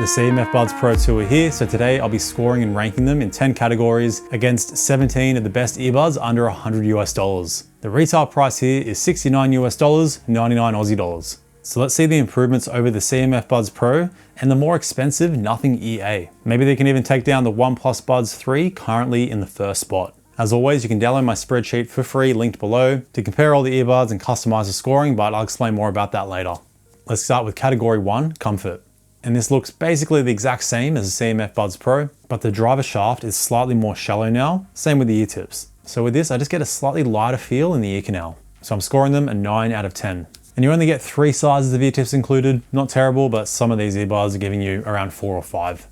The CMF Buds Pro 2 are here, so today I'll be scoring and ranking them in 10 categories against 17 of the best earbuds under $100 US. The retail price here is $69 US, 99 Aussie dollars. So let's see the improvements over the CMF Buds Pro and the more expensive Nothing EA. Maybe they can even take down the OnePlus Buds 3 currently in the first spot. As always, you can download my spreadsheet for free, linked below, to compare all the earbuds and customize the scoring, but I'll explain more about that later. Let's start with category 1, comfort. And this looks basically the exact same as the CMF Buds Pro, but the driver shaft is slightly more shallow now, same with the ear tips. So with this, I just get a slightly lighter feel in the ear canal. So I'm scoring them a 9 out of 10. And you only get 3 sizes of ear tips included, not terrible, but some of these earbuds are giving you around 4 or 5.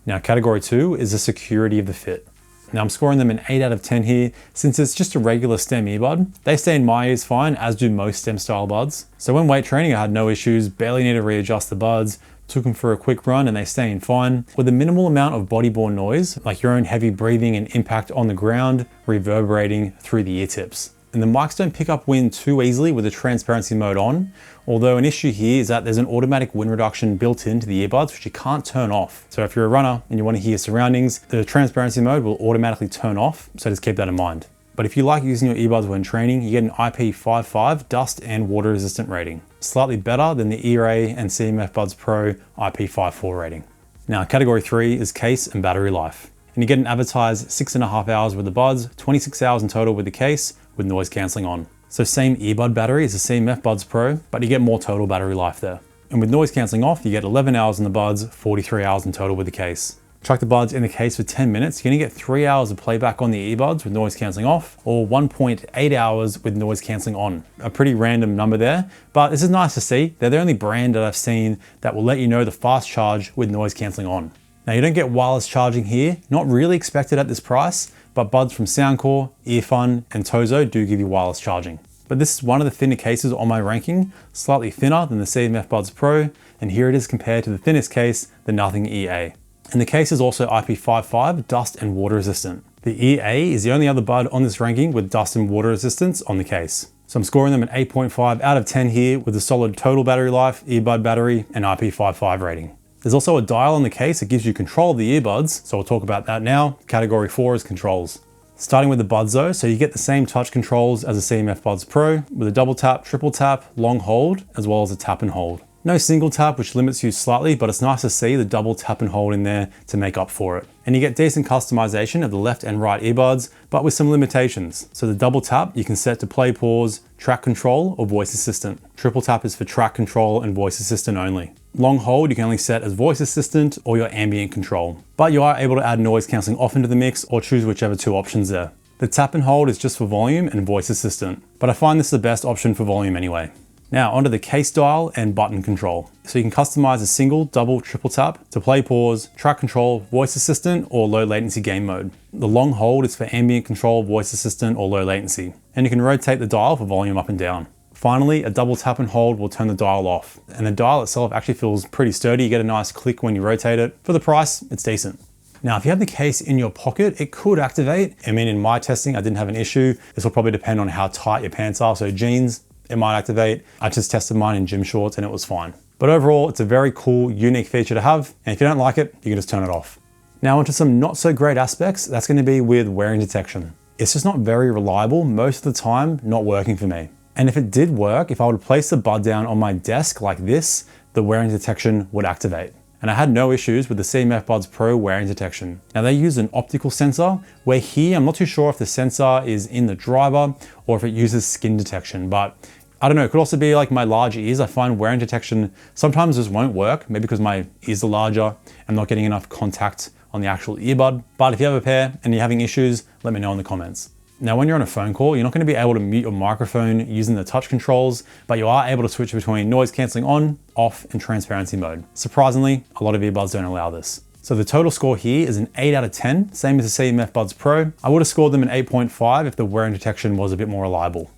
Now category 2 is the security of the fit. Now I'm scoring them an 8 out of 10 here, since it's just a regular stem earbud. They stay in my ears fine, as do most stem style buds. So when weight training, I had no issues, barely need to readjust the buds, took them for a quick run and they stay in fine, with a minimal amount of body-borne noise, like your own heavy breathing and impact on the ground, reverberating through the ear tips. And the mics don't pick up wind too easily with the transparency mode on, although an issue here is that there's an automatic wind reduction built into the earbuds, which you can't turn off. So if you're a runner and you want to hear surroundings, the transparency mode will automatically turn off, so just keep that in mind. But if you like using your earbuds when training, you get an IP55 dust and water resistant rating. Slightly better than the Ear A and CMF Buds Pro IP54 rating. Now category 3 is case and battery life. And you get an advertised 6.5 hours with the buds, 26 hours in total with the case, with noise cancelling on. So same earbud battery as the CMF Buds Pro, but you get more total battery life there. And with noise cancelling off, you get 11 hours in the buds, 43 hours in total with the case. Chuck the buds in the case for 10 minutes, you're gonna get 3 hours of playback on the earbuds with noise cancelling off, or 1.8 hours with noise cancelling on. A pretty random number there, but this is nice to see. They're the only brand that I've seen that will let you know the fast charge with noise cancelling on. Now you don't get wireless charging here, not really expected at this price, but buds from Soundcore, Earfun, and Tozo do give you wireless charging. But this is one of the thinner cases on my ranking, slightly thinner than the CMF Buds Pro, and here it is compared to the thinnest case, the Nothing EA. And the case is also IP55 dust and water resistant. The EA is the only other bud on this ranking with dust and water resistance on the case. So I'm scoring them an 8.5 out of 10 here with a solid total battery life, earbud battery, and IP55 rating. There's also a dial on the case that gives you control of the earbuds, so we'll talk about that now. Category 4 is controls. Starting with the buds though, so you get the same touch controls as the CMF Buds Pro with a double tap, triple tap, long hold, as well as a tap and hold. No single tap, which limits you slightly, but it's nice to see the double tap and hold in there to make up for it. And you get decent customization of the left and right earbuds, but with some limitations. So the double tap, you can set to play, pause, track control, or voice assistant. Triple tap is for track control and voice assistant only. Long hold, you can only set as voice assistant or your ambient control. But you are able to add noise cancelling off into the mix or choose whichever 2 options there. The tap and hold is just for volume and voice assistant, but I find this the best option for volume anyway. Now onto the case dial and button control. So you can customize a single, double, triple tap to play, pause, track control, voice assistant, or low latency game mode. The long hold is for ambient control, voice assistant, or low latency. And you can rotate the dial for volume up and down. Finally, a double tap and hold will turn the dial off. And the dial itself actually feels pretty sturdy. You get a nice click when you rotate it. For the price, it's decent. Now, if you have the case in your pocket, it could activate. I mean, in my testing, I didn't have an issue. This will probably depend on how tight your pants are. So jeans, it might activate. I just tested mine in gym shorts and it was fine. But overall, it's a very cool, unique feature to have. And if you don't like it, you can just turn it off. Now onto some not so great aspects. That's going to be with wearing detection. It's just not very reliable. Most of the time, not working for me. And if it did work, if I would place the bud down on my desk like this, the wearing detection would activate. And I had no issues with the CMF Buds Pro wearing detection. Now they use an optical sensor, where here I'm not too sure if the sensor is in the driver or if it uses skin detection, but I don't know, it could also be like my large ears. I find wearing detection sometimes just won't work, maybe because my ears are larger, I'm not getting enough contact on the actual earbud. But if you have a pair and you're having issues, let me know in the comments. Now, when you're on a phone call, you're not going to be able to mute your microphone using the touch controls, but you are able to switch between noise cancelling on, off, and transparency mode. Surprisingly, a lot of earbuds don't allow this. So the total score here is an 8 out of 10, same as the CMF Buds Pro. I would have scored them an 8.5 if the wearing detection was a bit more reliable.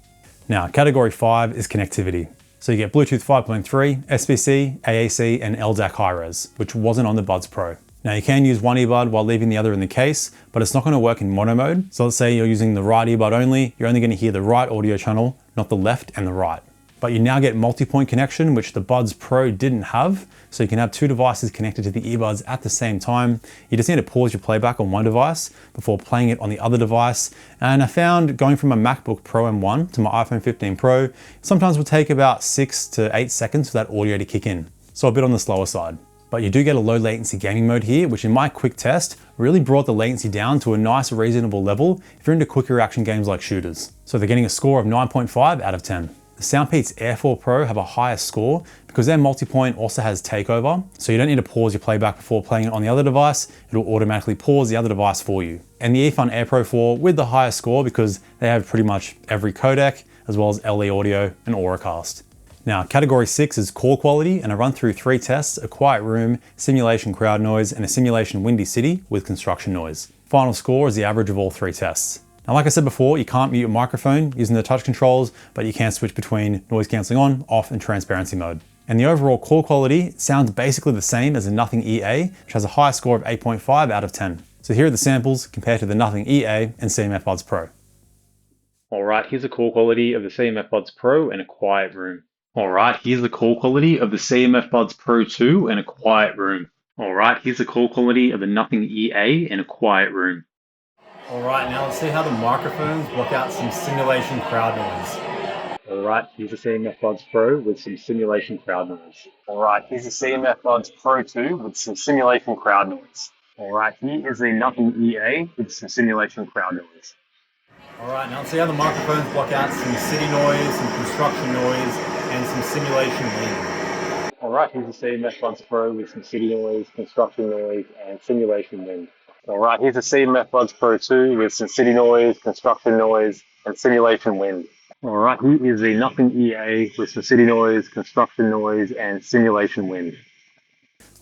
Now, category 5 is connectivity. So you get Bluetooth 5.3, SBC, AAC, and LDAC high-res, which wasn't on the Buds Pro. Now you can use one earbud while leaving the other in the case, but it's not going to work in mono mode. So let's say you're using the right earbud only, you're only going to hear the right audio channel, not the left and the right. But you now get multi-point connection, which the Buds Pro didn't have. So you can have two devices connected to the earbuds at the same time. You just need to pause your playback on one device before playing it on the other device. And I found going from a MacBook Pro M1 to my iPhone 15 Pro, sometimes will take about 6 to 8 seconds for that audio to kick in. So a bit on the slower side. But you do get a low latency gaming mode here, which in my quick test really brought the latency down to a nice reasonable level if you're into quick reaction games like shooters. So they're getting a score of 9.5 out of 10. The Soundpeats Air 4 Pro have a higher score because their multi-point also has takeover, so you don't need to pause your playback before playing it on the other device. It'll automatically pause the other device for you. And the earphone Air Pro 4 with the higher score because they have pretty much every codec, as well as LE audio and Auracast. Now, category 6 is call quality, and I run through 3 tests: a quiet room, simulation crowd noise, and a simulation windy city with construction noise. Final score is the average of all 3 tests. Now, like I said before, you can't mute your microphone using the touch controls, but you can switch between noise cancelling on, off, and transparency mode. And the overall call quality sounds basically the same as the Nothing EA, which has a high score of 8.5 out of 10. So here are the samples compared to the Nothing EA and CMF Buds Pro. Alright, here's the call quality of the CMF Buds Pro in a quiet room. Alright, here's the call quality of the CMF Buds Pro 2 in a quiet room. Alright, here's the call quality of the Nothing EA in a quiet room. Alright, now let's see how the microphones block out some simulation crowd noise. Alright, here's the CMF Buds Pro with some simulation crowd noise. Alright, here's the CMF Buds Pro 2 with some simulation crowd noise. Alright, here is the Nothing EA with some simulation crowd noise. Alright, now let's see how the microphones block out some city noise, some construction noise, and some simulation wind. Alright, here's the CMF Buds Pro with some city noise, construction noise, and simulation wind. Alright, here's the CMF Buds Pro 2 with some city noise, construction noise, and simulation wind. Alright, here is the Nothing EA with some city noise, construction noise, and simulation wind.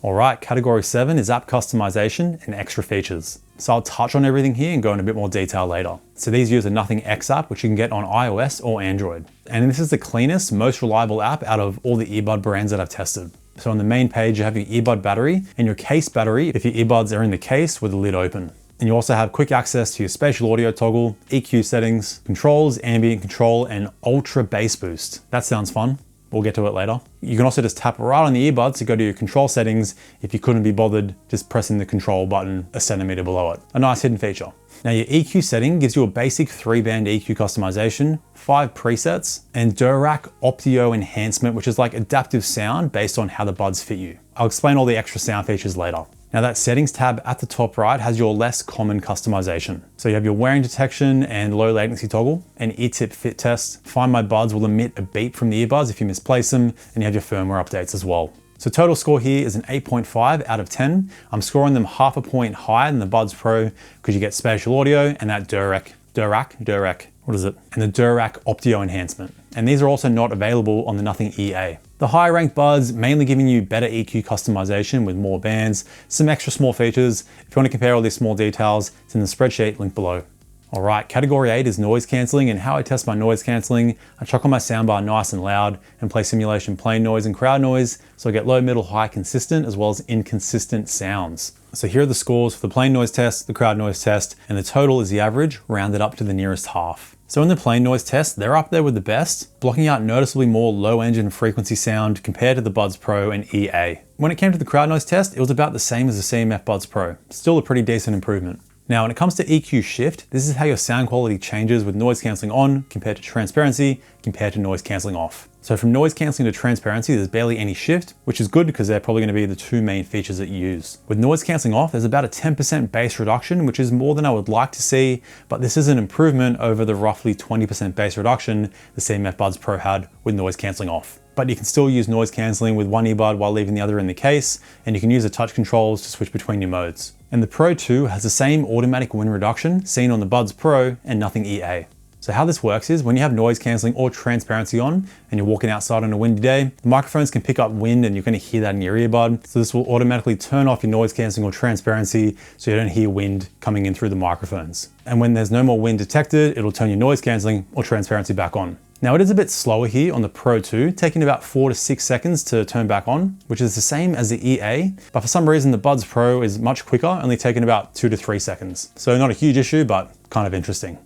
Alright, category 7 is app customization and extra features. So I'll touch on everything here and go in a bit more detail later. So these use a Nothing X app, which you can get on iOS or Android. And this is the cleanest, most reliable app out of all the earbud brands that I've tested. So on the main page, you have your earbud battery and your case battery if your earbuds are in the case with the lid open. And you also have quick access to your spatial audio toggle, EQ settings, controls, ambient control, and ultra bass boost. That sounds fun. We'll get to it later. You can also just tap right on the earbuds to go to your control settings if you couldn't be bothered just pressing the control button a centimeter below it. A nice hidden feature. Now your EQ setting gives you a basic 3-band EQ customization, 5 presets, and Durac Optio enhancement, which is like adaptive sound based on how the buds fit you. I'll explain all the extra sound features later. Now that settings tab at the top right has your less common customization. So you have your wearing detection and low latency toggle, and ear tip fit test. Find My Buds will emit a beep from the earbuds if you misplace them, and you have your firmware updates as well. So total score here is an 8.5 out of 10. I'm scoring them half a point higher than the Buds Pro because you get spatial audio and that Durac, what is it? And the Durac Optio enhancement. And these are also not available on the Nothing EA. The higher ranked buds mainly giving you better EQ customization with more bands, some extra small features. If you want to compare all these small details, it's in the spreadsheet linked below. Alright, category 8 is noise cancelling, and how I test my noise cancelling. I chuck on my soundbar nice and loud and play simulation plain noise and crowd noise, so I get low, middle, high consistent as well as inconsistent sounds. So here are the scores for the plain noise test, the crowd noise test, and the total is the average rounded up to the nearest half. So in the plain noise test, they're up there with the best, blocking out noticeably more low engine frequency sound compared to the Buds Pro and EA. When it came to the crowd noise test, it was about the same as the CMF Buds Pro. Still a pretty decent improvement. Now, when it comes to EQ shift, this is how your sound quality changes with noise cancelling on compared to transparency compared to noise cancelling off. So from noise cancelling to transparency, there's barely any shift, which is good because they're probably going to be the 2 main features that you use. With noise cancelling off, there's about a 10% bass reduction, which is more than I would like to see, but this is an improvement over the roughly 20% bass reduction the CMF Buds Pro had with noise cancelling off. But you can still use noise cancelling with one earbud while leaving the other in the case, and you can use the touch controls to switch between your modes. And the Pro 2 has the same automatic wind reduction seen on the Buds Pro and Nothing EA. So how this works is when you have noise cancelling or transparency on and you're walking outside on a windy day, the microphones can pick up wind and you're going to hear that in your earbud. So this will automatically turn off your noise cancelling or transparency so you don't hear wind coming in through the microphones. And when there's no more wind detected, it'll turn your noise cancelling or transparency back on. Now it is a bit slower here on the Pro 2, taking about 4 to 6 seconds to turn back on, which is the same as the EA, but for some reason the Buds Pro is much quicker, only taking about 2 to 3 seconds. So not a huge issue, but kind of interesting.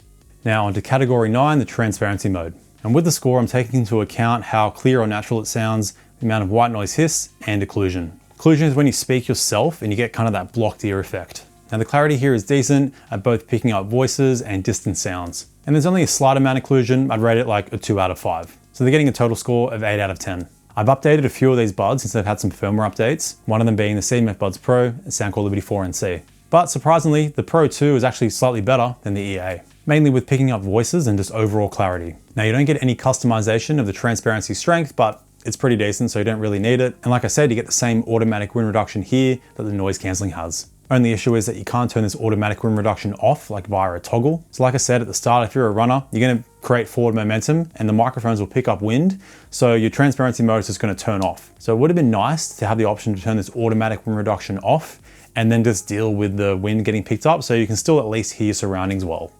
Now onto category 9, the transparency mode. And with the score, I'm taking into account how clear or natural it sounds, the amount of white noise hiss, and occlusion. Occlusion is when you speak yourself and you get kind of that blocked ear effect. Now the clarity here is decent at both picking up voices and distant sounds. And there's only a slight amount of occlusion. I'd rate it like a 2 out of 5. So they're getting a total score of 8 out of 10. I've updated a few of these buds since they've had some firmware updates, one of them being the CMF Buds Pro and Soundcore Liberty 4NC. But surprisingly, the Pro 2 is actually slightly better than the EA, mainly with picking up voices and just overall clarity. Now you don't get any customization of the transparency strength, but it's pretty decent, so you don't really need it. And like I said, you get the same automatic wind reduction here that the noise cancelling has. Only issue is that you can't turn this automatic wind reduction off like via a toggle. So like I said at the start, if you're a runner, you're gonna create forward momentum and the microphones will pick up wind. So your transparency mode is just gonna turn off. So it would have been nice to have the option to turn this automatic wind reduction off and then just deal with the wind getting picked up so you can still at least hear your surroundings well.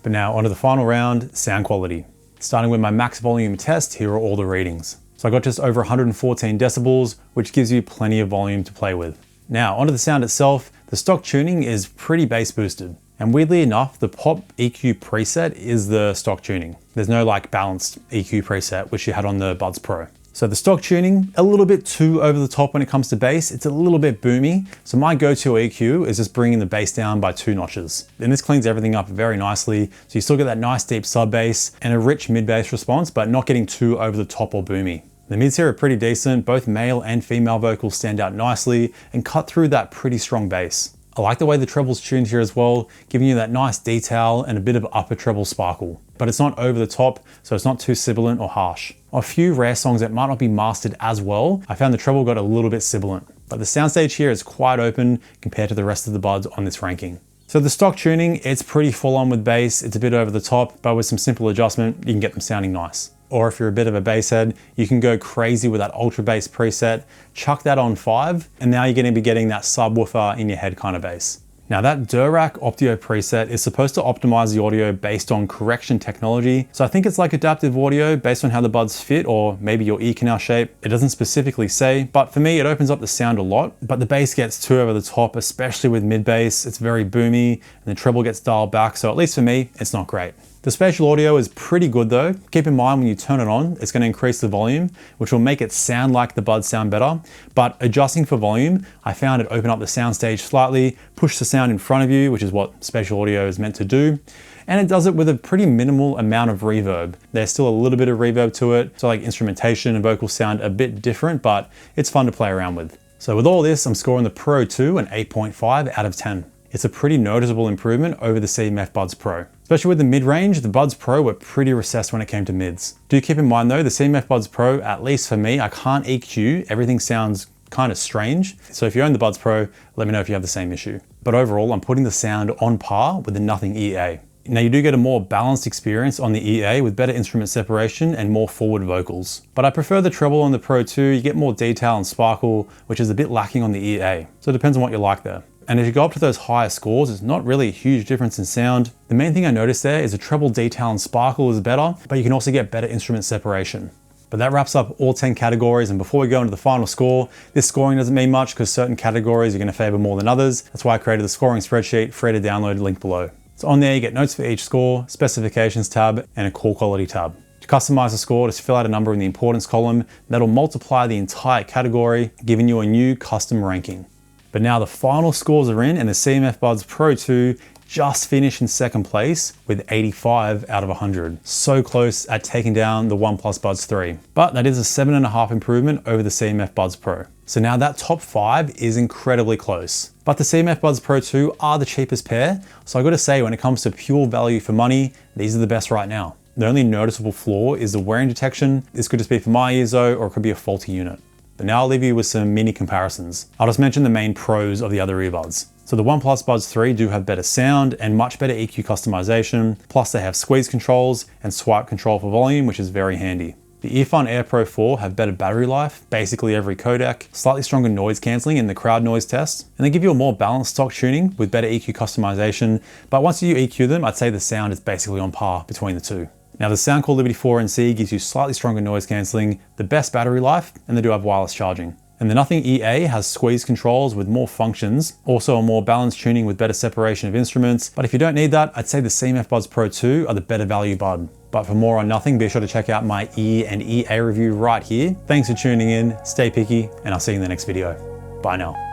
But now onto the final round, sound quality. Starting with my max volume test, here are all the readings. So I got just over 114 decibels, which gives you plenty of volume to play with. Now onto the sound itself, the stock tuning is pretty bass boosted. And weirdly enough, the pop EQ preset is the stock tuning. There's no like balanced EQ preset, which you had on the Buds Pro. So the stock tuning, a little bit too over the top when it comes to bass. It's a little bit boomy. So my go-to EQ is just bringing the bass down by 2 notches. And this cleans everything up very nicely. So you still get that nice deep sub bass and a rich mid bass response, but not getting too over the top or boomy. The mids here are pretty decent. Both male and female vocals stand out nicely and cut through that pretty strong bass. I like the way the treble's tuned here as well, giving you that nice detail and a bit of upper treble sparkle. But it's not over the top, so it's not too sibilant or harsh. On a few rare songs that might not be mastered as well, I found the treble got a little bit sibilant. But the soundstage here is quite open compared to the rest of the buds on this ranking. So the stock tuning, it's pretty full on with bass. It's a bit over the top, but with some simple adjustment, you can get them sounding nice. Or if you're a bit of a bass head, you can go crazy with that ultra bass preset, chuck that on 5, and now you're gonna be getting that subwoofer in your head kind of bass. Now that Durack Optio preset is supposed to optimize the audio based on correction technology. So I think it's like adaptive audio based on how the buds fit or maybe your ear canal shape. It doesn't specifically say, but for me, it opens up the sound a lot, but the bass gets too over the top, especially with mid bass. It's very boomy and the treble gets dialed back. So at least for me, it's not great. The spatial audio is pretty good though. Keep in mind when you turn it on, it's gonna increase the volume, which will make it sound like the buds sound better. But adjusting for volume, I found it open up the soundstage slightly, push the sound in front of you, which is what spatial audio is meant to do. And it does it with a pretty minimal amount of reverb. There's still a little bit of reverb to it, so like instrumentation and vocals sound a bit different, but it's fun to play around with. So with all this, I'm scoring the Pro 2 an 8.5 out of 10. It's a pretty noticeable improvement over the CMF Buds Pro. Especially with the mid-range, the Buds Pro were pretty recessed when it came to mids. Do keep in mind though, the CMF Buds Pro, at least for me, I can't EQ, everything sounds kind of strange. So if you own the Buds Pro, let me know if you have the same issue. But overall, I'm putting the sound on par with the Nothing EA. Now you do get a more balanced experience on the EA with better instrument separation and more forward vocals. But I prefer the treble on the Pro 2, you get more detail and sparkle, which is a bit lacking on the EA. So it depends on what you like there. And as you go up to those higher scores, it's not really a huge difference in sound. The main thing I noticed there is the treble detail and sparkle is better, but you can also get better instrument separation. But that wraps up all 10 categories. And before we go into the final score, this scoring doesn't mean much because certain categories are going to favor more than others. That's why I created the scoring spreadsheet, free to download, link below. So on there, you get notes for each score, specifications tab, and a call quality tab. To customize the score, just fill out a number in the importance column. That'll multiply the entire category, giving you a new custom ranking. But now the final scores are in and the CMF Buds Pro 2 just finished in second place with 85 out of 100. So close at taking down the OnePlus Buds 3. But that is a 7.5 improvement over the CMF Buds Pro. So now that top 5 is incredibly close. But the CMF Buds Pro 2 are the cheapest pair. So I gotta say, when it comes to pure value for money, these are the best right now. The only noticeable flaw is the wearing detection. This could just be for my ears though, or it could be a faulty unit. But now I'll leave you with some mini comparisons. I'll just mention the main pros of the other earbuds. So the OnePlus Buds 3 do have better sound and much better EQ customization. Plus they have squeeze controls and swipe control for volume, which is very handy. The Earfun Air Pro 4 have better battery life, basically every codec, slightly stronger noise cancelling in the crowd noise test, and they give you a more balanced stock tuning with better EQ customization. But once you EQ them, I'd say the sound is basically on par between the two. Now the Soundcore Liberty 4NC gives you slightly stronger noise cancelling, the best battery life, and they do have wireless charging. And the Nothing EA has squeeze controls with more functions, also a more balanced tuning with better separation of instruments. But if you don't need that, I'd say the CMF Buds Pro 2 are the better value bud. But for more on nothing, be sure to check out my ear and EA review right here. Thanks for tuning in, stay picky, and I'll see you in the next video. Bye now.